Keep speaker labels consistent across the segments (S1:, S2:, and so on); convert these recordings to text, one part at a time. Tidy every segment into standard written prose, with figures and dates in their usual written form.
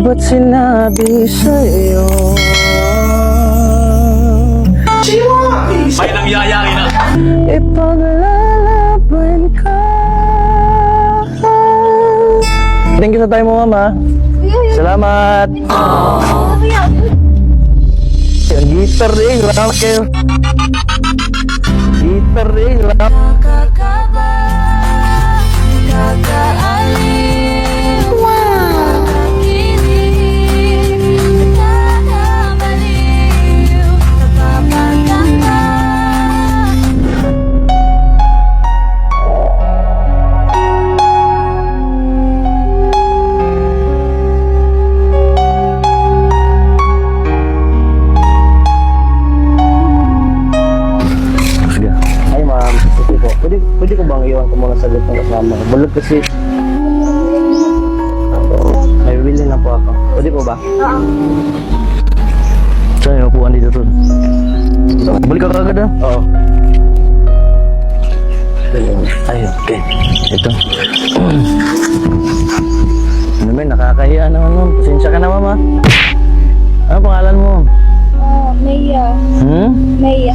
S1: ba't sinabi sa'yo?
S2: May nangyayari na.
S1: Ipaglalaban ka. Thank you sa time mo, mama. Salamat. Yung gitar rin, wala kayo. Gitar rin, wala.
S3: Nakakaba, nakakaaliw, nakakakilig, nakakabaliw, napapaganda.
S1: Sige. Ay ma'am, sige po. Pwede ko bang iwan ko muna saglit ng kasama ko? Bulog kasi. May bibili na po ako. Pwede po ba? Saan yung upuan dito tol? Balik ka kagad ah? Oo. Ay, okay. Ito. Ano ba, nakakahiya naman ma'am. Pasensya ka na ma'am ah. Ano pangalan mo?
S3: Maya.
S1: Mea.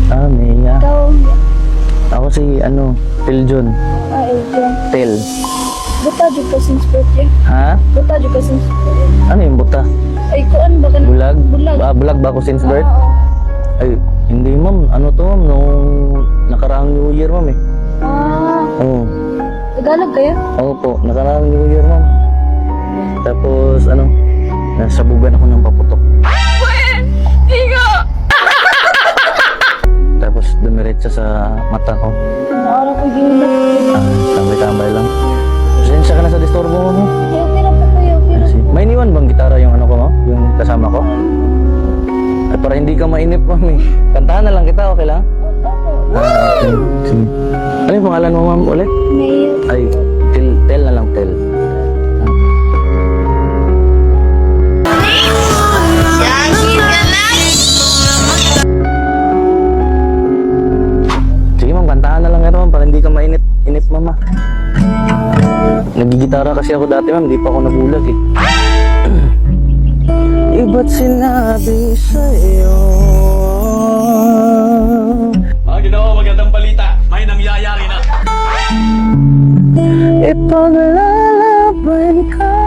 S3: Ikaw,
S1: Ako si Tiljon.
S3: Eljon.
S1: Tel.
S3: Buta dyan ka since birthday.
S1: Ha?
S3: Buta dyan ka since birthday.
S1: Ano yung buta?
S3: Ay, kuan ba ka na?
S1: Bulag?
S3: Bulag.
S1: Bulag ba ako since birth?
S3: Oo.
S1: Ay, hindi ma'am. Ano to ma'am? Nung nakaraang New Year ma'am eh. Oo.
S3: Tagalog kayo?
S1: Oo po. Nakaraang New Year ma'am. Tapos nasabugan ako ng paputok. Tapos dumiretso sa mata ko.
S3: Naara ko ginilap.
S1: Tambay-tambay lang. Pasensya ka na sa disturbo mo.
S3: Kaya tira po kayo.
S1: May iniwan bang gitara yung ko mo? Yung kasama ko? Ay, para hindi ka mainip ma'am eh. Kantahan na lang kita, okay lang? Okay. Sige. Ano yung pangalan mo ma'am ulit?
S3: Mail.
S1: Ay, Tel na lang, Tel. Sige ma'am, kantahan na lang ito ma'am para hindi ka mainip mama. Nagigitara kasi ako dati ma'am, di pa ako nabulag eh. Iba't sinabi sa'yo.
S2: Mga Ginoo, magandang balita. May nangyayari na.
S1: Ipaglalaban ka.